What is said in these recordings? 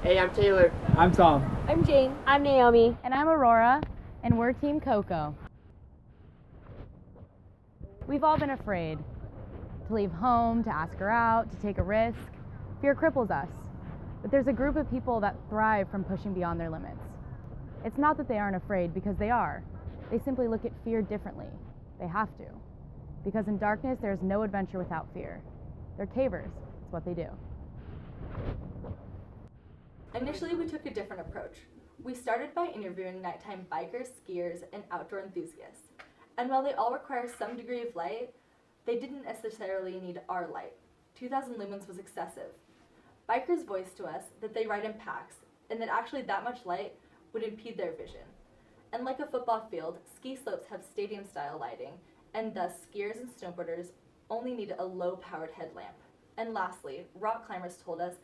Hey, I'm Taylor. I'm Tom. I'm Jane. I'm Naomi. And I'm Aurora, and we're Team Coco. We've all been afraid to leave home, to ask her out, to take a risk. Fear cripples us. But there's a group of people that thrive from pushing beyond their limits. It's not that they aren't afraid, because they are. They simply look at fear differently. They have to. Because in darkness, there's no adventure without fear. They're cavers. It's what they do. Initially, we took a different approach. We started by interviewing nighttime bikers, skiers, and outdoor enthusiasts. And while they all require some degree of light, they didn't necessarily need our light. 2,000 lumens was excessive. Bikers voiced to us that they ride in packs, and that actually that much light would impede their vision. And like a football field, ski slopes have stadium-style lighting, and thus skiers and snowboarders only need a low-powered headlamp. And lastly, rock climbers told us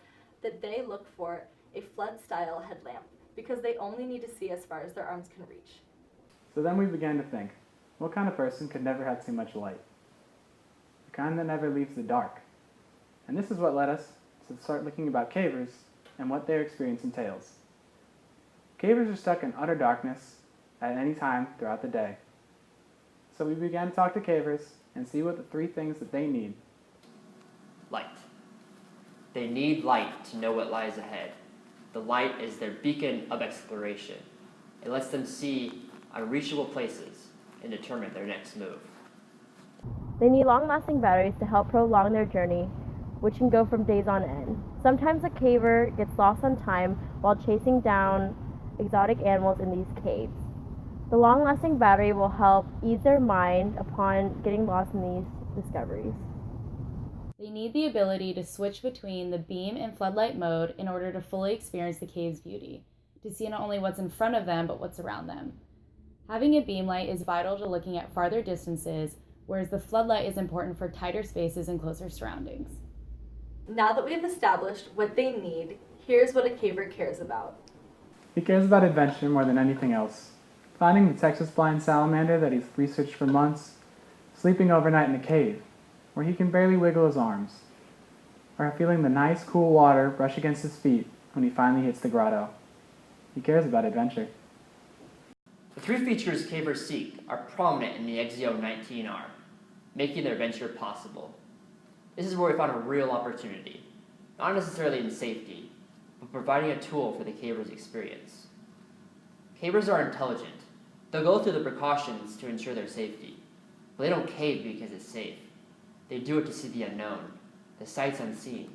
that they look for a flood-style headlamp because they only need to see as far as their arms can reach. So then we began to think, what kind of person could never have too much light? The kind that never leaves the dark. And this is what led us to start looking about cavers and what their experience entails. Cavers are stuck in utter darkness at any time throughout the day. So we began to talk to cavers and see what the 3 things that they need. Light. They need light to know what lies ahead. The light is their beacon of exploration. It lets them see unreachable places and determine their next move. They need long-lasting batteries to help prolong their journey, which can go from days on end. Sometimes a caver gets lost on time while chasing down exotic animals in these caves. The long-lasting battery will help ease their mind upon getting lost in these discoveries. They need the ability to switch between the beam and floodlight mode in order to fully experience the cave's beauty, to see not only what's in front of them, but what's around them. Having a beam light is vital to looking at farther distances, whereas the floodlight is important for tighter spaces and closer surroundings. Now that we've established what they need, here's what a caver cares about. He cares about adventure more than anything else. Finding the Texas blind salamander that he's researched for months, sleeping overnight in a cave where he can barely wiggle his arms, or feeling the nice cool water brush against his feet when he finally hits the grotto. He cares about adventure. The 3 features cavers seek are prominent in the Exio 19R, making their venture possible. This is where we found a real opportunity, not necessarily in safety, but providing a tool for the caver's experience. Cavers are intelligent. They'll go through the precautions to ensure their safety, but they don't cave because it's safe. They do it to see the unknown, the sights unseen,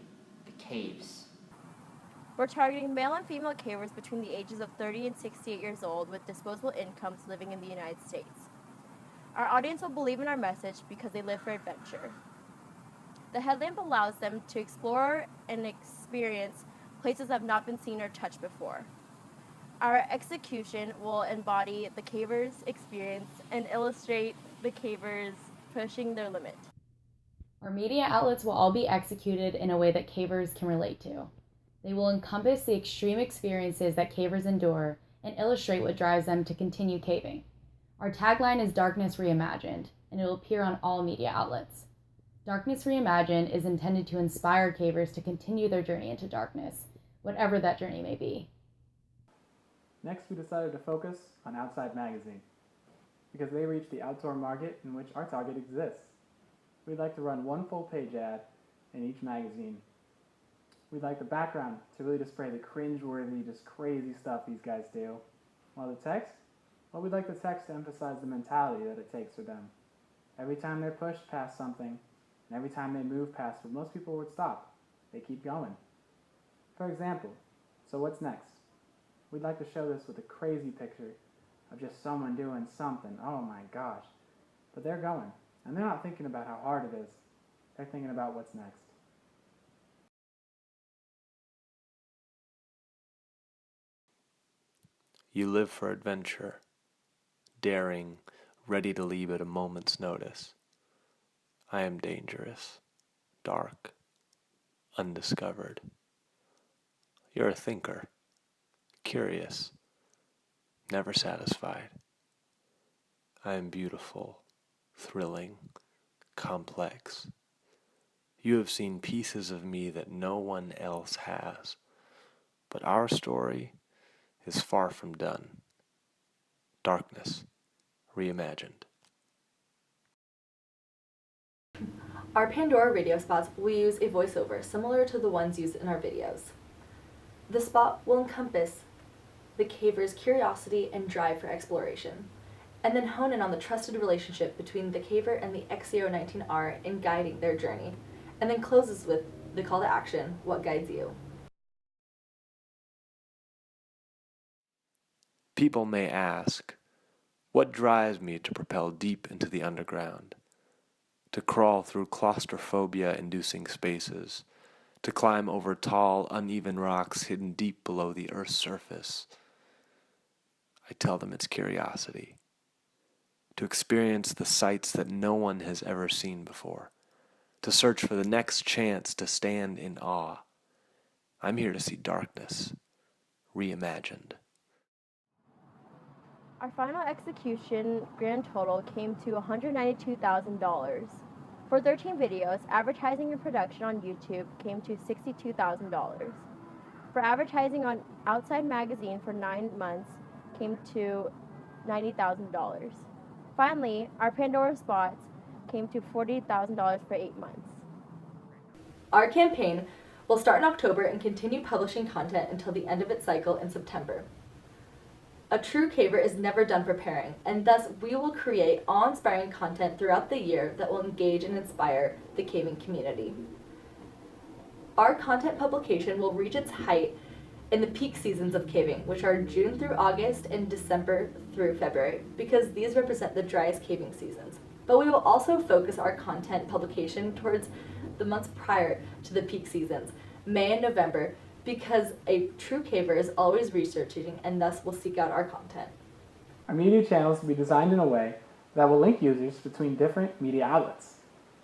the caves. We're targeting male and female cavers between the ages of 30 and 68 years old with disposable incomes living in the United States. Our audience will believe in our message because they live for adventure. The headlamp allows them to explore and experience places that have not been seen or touched before. Our execution will embody the caver's experience and illustrate the cavers pushing their limit. Our media outlets will all be executed in a way that cavers can relate to. They will encompass the extreme experiences that cavers endure and illustrate what drives them to continue caving. Our tagline is Darkness Reimagined, and it will appear on all media outlets. Darkness Reimagined is intended to inspire cavers to continue their journey into darkness, whatever that journey may be. Next, we decided to focus on Outside Magazine, because they reach the outdoor market in which our target exists. We'd like to run 1 full-page ad in each magazine. We'd like the background to really display the cringe-worthy, just crazy stuff these guys do. While the text, well, we'd like the text to emphasize the mentality that it takes for them. Every time they're pushed past something, and every time they move past what most people would stop, they keep going. For example, so what's next? We'd like to show this with a crazy picture of just someone doing something. Oh my gosh. But they're going, and they're not thinking about how hard it is. They're thinking about what's next. You live for adventure, daring, ready to leave at a moment's notice. I am dangerous, dark, undiscovered. You're a thinker, curious, never satisfied. I am beautiful, thrilling, complex. You have seen pieces of me that no one else has. but our story is far from done. Darkness reimagined. Our Pandora radio spots will use a voiceover similar to the ones used in our videos. The spot will encompass the caver's curiosity and drive for exploration, and then hone in on the trusted relationship between the caver and the XEO-19R in guiding their journey, and then closes with the call to action, what guides you? People may ask, what drives me to propel deep into the underground? To crawl through claustrophobia-inducing spaces, to climb over tall, uneven rocks hidden deep below the Earth's surface. I tell them it's curiosity. To experience the sights that no one has ever seen before. To search for the next chance to stand in awe. I'm here to see darkness reimagined. Our final execution grand total came to $192,000. For 13 videos, advertising and production on YouTube came to $62,000. For advertising on Outside Magazine for 9 months came to $90,000. Finally, our Pandora spots came to $40,000 for 8 months. Our campaign will start in October and continue publishing content until the end of its cycle in September. A true caver is never done preparing, and thus we will create awe-inspiring content throughout the year that will engage and inspire the caving community. Our content publication will reach its height in the peak seasons of caving, which are June through August and December through February, because these represent the driest caving seasons. But we will also focus our content publication towards the months prior to the peak seasons, May and November, because a true caver is always researching and thus will seek out our content. Our media channels will be designed in a way that will link users between different media outlets.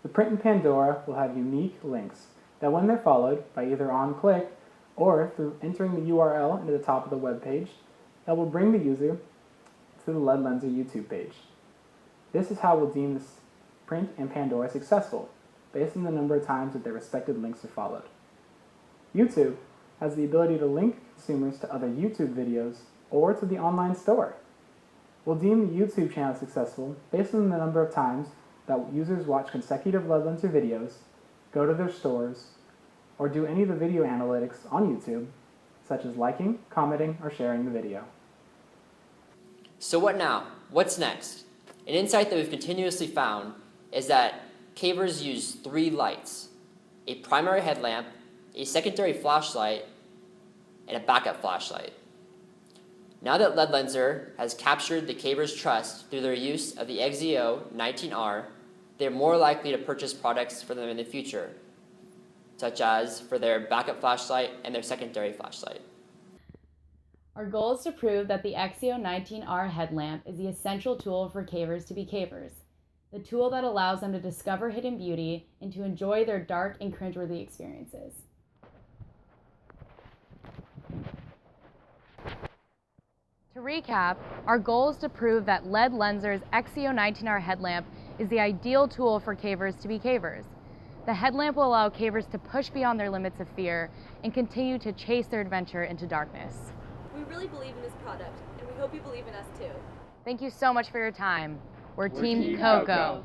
The print in Pandora will have unique links that, when they're followed by either on-click or through entering the URL into the top of the web page, that will bring the user to the Lead Lenser YouTube page. This is how we'll deem this print in Pandora successful, based on the number of times that their respected links are followed. YouTube has the ability to link consumers to other YouTube videos or to the online store. We'll deem the YouTube channel successful based on the number of times that users watch consecutive Lead Lenser videos, go to their stores, or do any of the video analytics on YouTube, such as liking, commenting, or sharing the video. So what now? What's next? An insight that we've continuously found is that cavers use 3 lights: a primary headlamp, a secondary flashlight, and a backup flashlight. Now that Lead Lenser has captured the caver's trust through their use of the XEO-19R, they're more likely to purchase products from them in the future, such as for their backup flashlight and their secondary flashlight. Our goal is to prove that the XEO-19R headlamp is the essential tool for cavers to be cavers, the tool that allows them to discover hidden beauty and to enjoy their dark and cringeworthy experiences. To recap, our goal is to prove that Lead Lenser's XEO-19R headlamp is the ideal tool for cavers to be cavers. The headlamp will allow cavers to push beyond their limits of fear and continue to chase their adventure into darkness. We really believe in this product, and we hope you believe in us too. Thank you so much for your time. We're Team Coco.